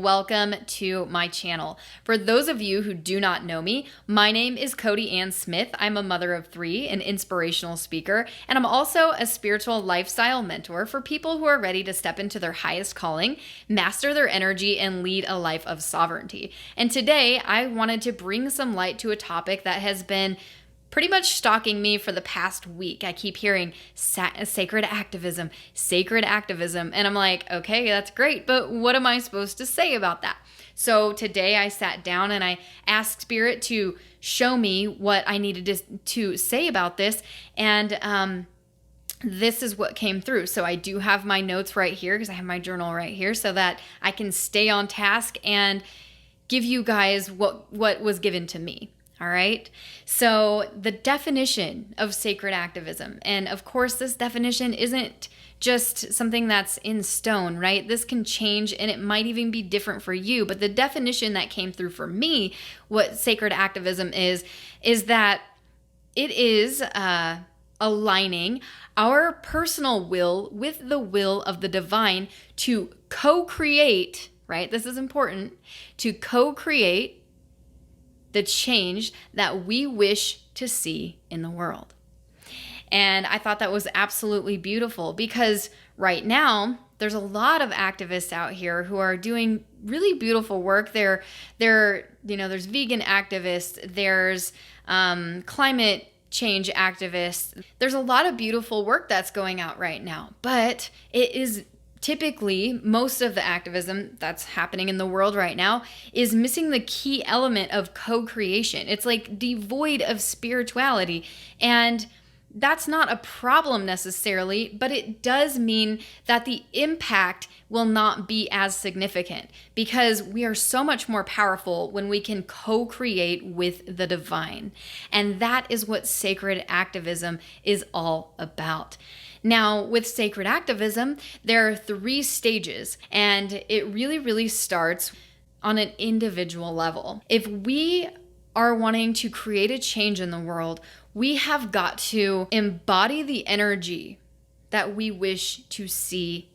welcome to my channel. For those of you who do not know me, my name is Codi Ann Smith. I'm a mother of three, an inspirational speaker, and I'm also a spiritual lifestyle mentor for people who are ready to step into their highest calling, master their energy, and lead a life of sovereignty. And today, I wanted to bring some light to a topic that has been pretty much stalking me for the past week. I keep hearing sacred activism, and I'm like, okay, that's great, but what am I supposed to say about that? So today I sat down and I asked Spirit to show me what I needed to say about this, and this is what came through. So I do have my notes right here because I have my journal right here so that I can stay on task and give you guys what was given to me. All right. So the definition of sacred activism, and of course, this definition isn't just something that's in stone, right? This can change and it might even be different for you. But the definition that came through for me, what sacred activism is that it is aligning our personal will with the will of the divine to co-create, right? This is important, to co-create the change that we wish to see in the world. And I thought that was absolutely beautiful because right now there's a lot of activists out here who are doing really beautiful work. There's vegan activists, there's climate change activists. There's a lot of beautiful work that's going out right now, but it is typically, most of the activism that's happening in the world right now is missing the key element of co-creation. It's like devoid of spirituality. And that's not a problem necessarily, but it does mean that the impact will not be as significant because we are so much more powerful when we can co-create with the divine. And that is what sacred activism is all about. Now, with sacred activism, there are 3 stages, and it really starts on an individual level. If we are wanting to create a change in the world, we have got to embody the energy that we wish to see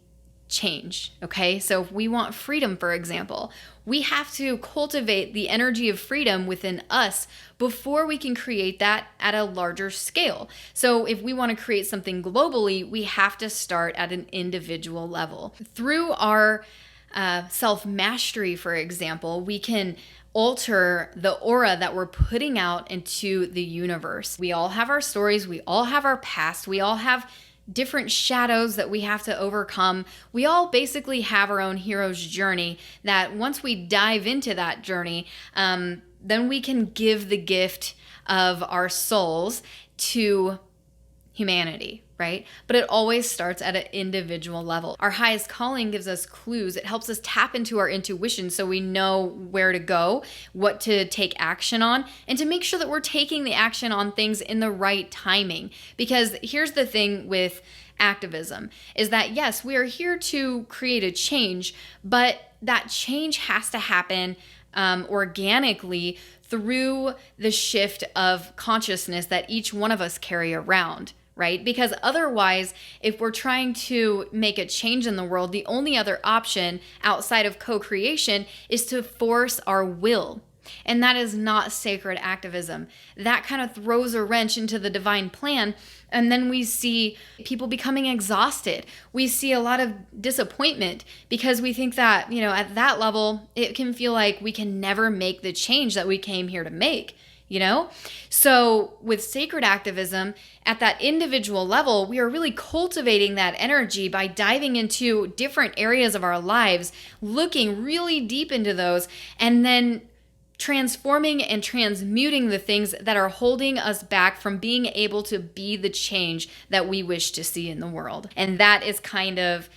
change, okay? So if we want freedom, for example, we have to cultivate the energy of freedom within us before we can create that at a larger scale. So if we want to create something globally, we have to start at an individual level. Through our self-mastery, for example, we can alter the aura that we're putting out into the universe. We all have our stories, we all have our past, we all have different shadows that we have to overcome. We all basically have our own hero's journey that once we dive into that journey, then we can give the gift of our souls to humanity, right? But it always starts at an individual level. Our highest calling gives us clues. It helps us tap into our intuition so we know where to go, what to take action on, and to make sure that we're taking the action on things in the right timing. Because here's the thing with activism is that yes, we are here to create a change, but that change has to happen organically through the shift of consciousness that each one of us carry around. Right? Because otherwise, if we're trying to make a change in the world, the only other option outside of co-creation is to force our will. And that is not sacred activism. That kind of throws a wrench into the divine plan. And then we see people becoming exhausted. We see a lot of disappointment because we think that, at that level, it can feel like we can never make the change that we came here to make. So with sacred activism, at that individual level, we are really cultivating that energy by diving into different areas of our lives, looking really deep into those, and then transforming and transmuting the things that are holding us back from being able to be the change that we wish to see in the world. And that is kind of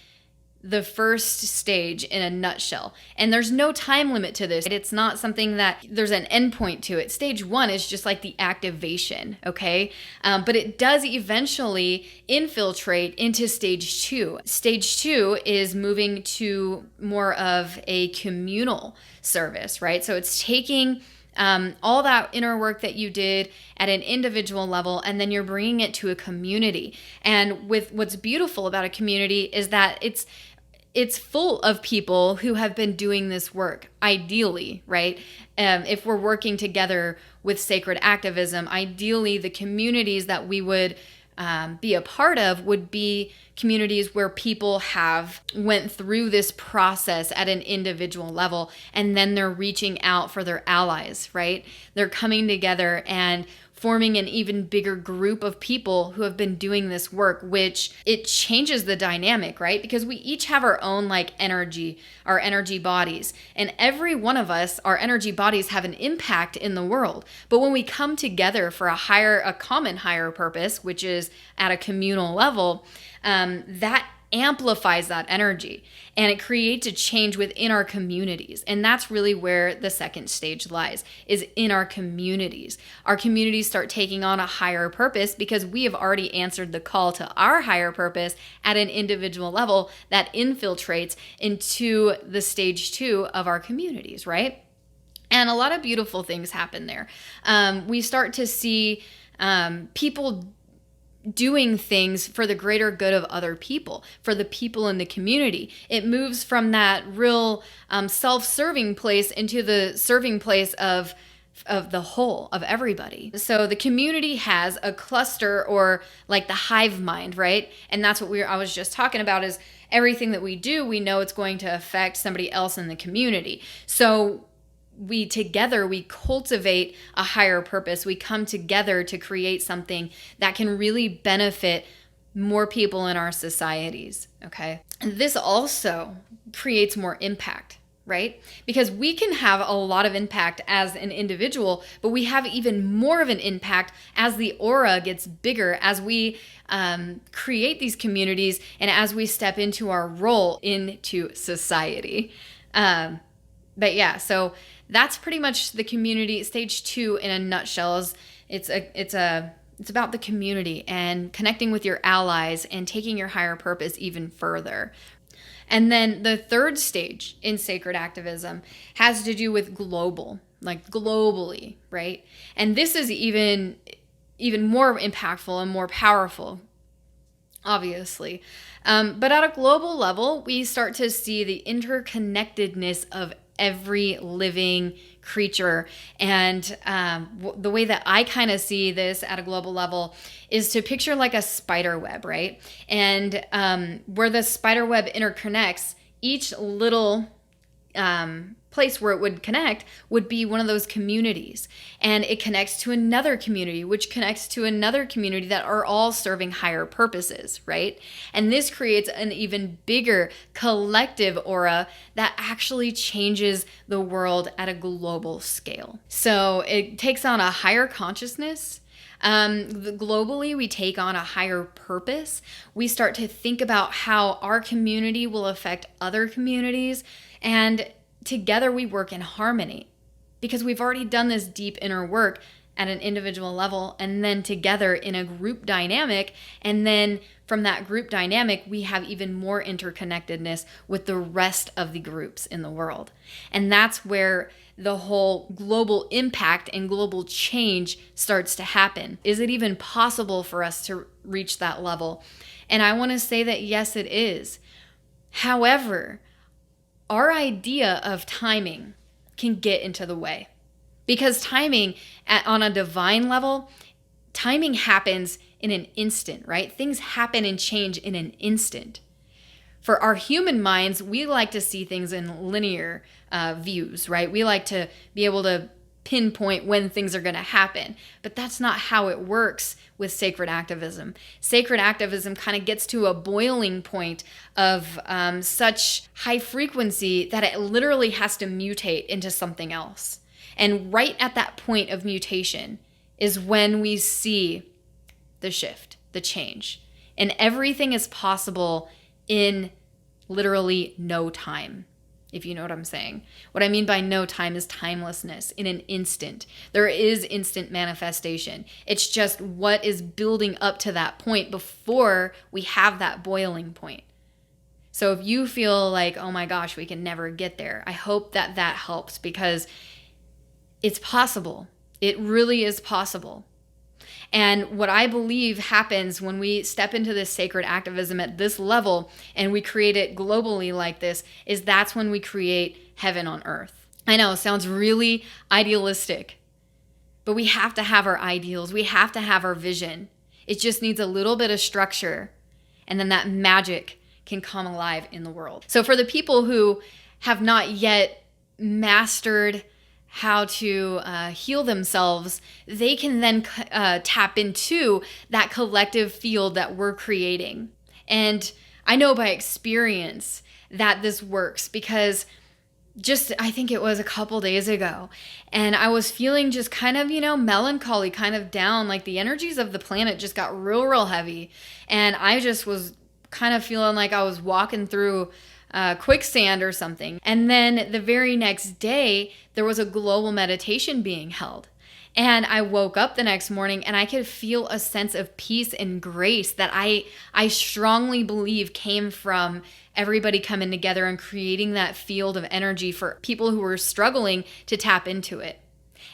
the first stage in a nutshell. And there's no time limit to this. It's not something that there's an endpoint to it. Stage 1 is just like the activation, okay? But it does eventually infiltrate into stage 2. Stage 2 is moving to more of a communal service, right? So it's taking all that inner work that you did at an individual level, and then you're bringing it to a community. And with what's beautiful about a community is that it's full of people who have been doing this work, ideally, right? If we're working together with sacred activism, ideally the communities that we would be a part of would be communities where people have went through this process at an individual level, and then they're reaching out for their allies, right? They're coming together and forming an even bigger group of people who have been doing this work, which it changes the dynamic, right? Because we each have our own like energy, our energy bodies, and every one of us, our energy bodies have an impact in the world. But when we come together for a common higher purpose, which is at a communal level, that amplifies that energy, and it creates a change within our communities. And that's really where the second stage lies, is in our communities. Our communities start taking on a higher purpose because we have already answered the call to our higher purpose at an individual level that infiltrates into the stage 2 of our communities, right? And a lot of beautiful things happen there. We start to see people doing things for the greater good of other people, for the people in the community. It moves from that real self-serving place into the serving place of the whole, of everybody. So the community has a cluster, or like the hive mind, right? And that's what I was just talking about, is everything that we do, we know it's going to affect somebody else in the community. So we cultivate a higher purpose. We come together to create something that can really benefit more people in our societies, okay? And this also creates more impact, right? Because we can have a lot of impact as an individual, but we have even more of an impact as the aura gets bigger, as we create these communities and as we step into our role into society. But yeah, so that's pretty much the community. Stage 2 in a nutshell is it's about the community and connecting with your allies and taking your higher purpose even further. And then the third stage in sacred activism has to do with global, like globally, right? And this is even more impactful and more powerful, obviously. But at a global level, we start to see the interconnectedness of every living creature. And the way that I kind of see this at a global level is to picture like a spider web, right? And where the spider web interconnects, each little place where it would connect would be one of those communities. And it connects to another community, which connects to another community, that are all serving higher purposes, right? And this creates an even bigger collective aura that actually changes the world at a global scale. So it takes on a higher consciousness. Globally, we take on a higher purpose. We start to think about how our community will affect other communities, and together we work in harmony, because we've already done this deep inner work at an individual level, and then together in a group dynamic. And then from that group dynamic, we have even more interconnectedness with the rest of the groups in the world. And that's where the whole global impact and global change starts to happen. Is it even possible for us to reach that level? And I want to say that yes, it is. However, our idea of timing can get into the way, because timing on a divine level, timing happens in an instant, right? Things happen and change in an instant. For our human minds, we like to see things in linear views, right? We like to be able to pinpoint when things are going to happen, but that's not how it works with sacred activism. Sacred activism kind of gets to a boiling point of such high frequency that it literally has to mutate into something else. And right at that point of mutation is when we see the shift, the change. And everything is possible in literally no time, if you know what I'm saying. What I mean by no time is timelessness, in an instant. There is instant manifestation. It's just what is building up to that point before we have that boiling point. So if you feel like, oh my gosh, we can never get there, I hope that that helps, because it's possible. It really is possible. And what I believe happens when we step into this sacred activism at this level and we create it globally like this is that's when we create heaven on earth. I know it sounds really idealistic, but we have to have our ideals. We have to have our vision. It just needs a little bit of structure, and then that magic can come alive in the world. So for the people who have not yet mastered how to heal themselves, they can then tap into that collective field that we're creating. And I know by experience that this works because I think it was a couple days ago, and I was feeling just kind of, melancholy, kind of down, like the energies of the planet just got real heavy. And I just was kind of feeling like I was walking through quicksand or something. And then the very next day, there was a global meditation being held. And I woke up the next morning and I could feel a sense of peace and grace that I strongly believe came from everybody coming together and creating that field of energy for people who were struggling to tap into it.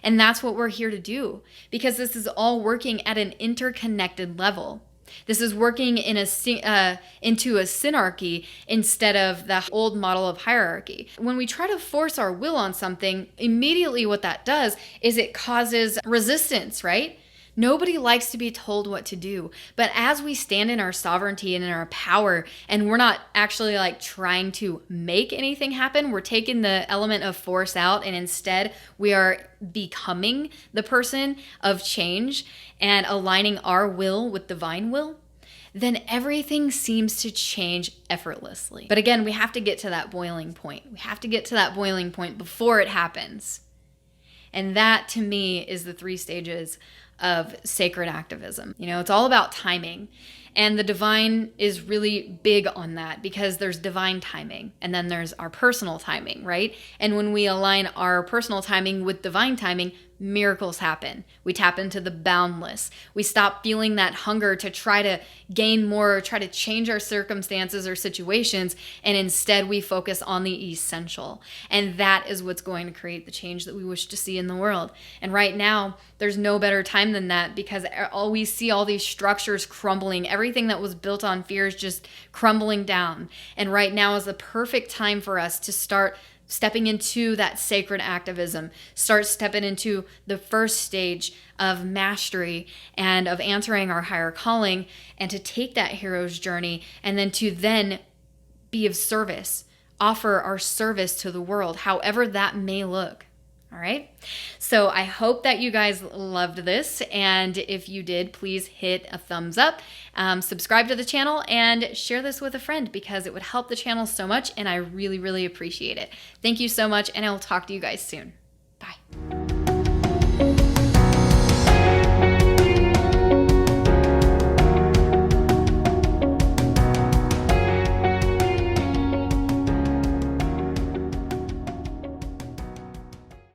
And that's what we're here to do, because this is all working at an interconnected level. This is working into a synarchy instead of the old model of hierarchy. When we try to force our will on something, immediately what that does is it causes resistance, right? Nobody likes to be told what to do. But as we stand in our sovereignty and in our power, and we're not actually like trying to make anything happen, we're taking the element of force out, and instead we are becoming the person of change and aligning our will with divine will, then everything seems to change effortlessly. But again, we have to get to that boiling point. We have to get to that boiling point before it happens. And that, to me, is the 3 stages of sacred activism. It's all about timing. And the divine is really big on that, because there's divine timing and then there's our personal timing, right? And when we align our personal timing with divine timing, miracles happen. We tap into the boundless. We stop feeling that hunger to try to gain more or try to change our circumstances or situations, and instead we focus on the essential. And that is what's going to create the change that we wish to see in the world. And right now, there's no better time than that, because we see all these structures crumbling. Everything that was built on fear is just crumbling down. And right now is the perfect time for us to start stepping into that sacred activism, start stepping into the first stage of mastery and of answering our higher calling, and to take that hero's journey and then to be of service, offer our service to the world, however that may look. All right. So I hope that you guys loved this. And if you did, please hit a thumbs up, subscribe to the channel, and share this with a friend, because it would help the channel so much. And I really, really appreciate it. Thank you so much. And I will talk to you guys soon.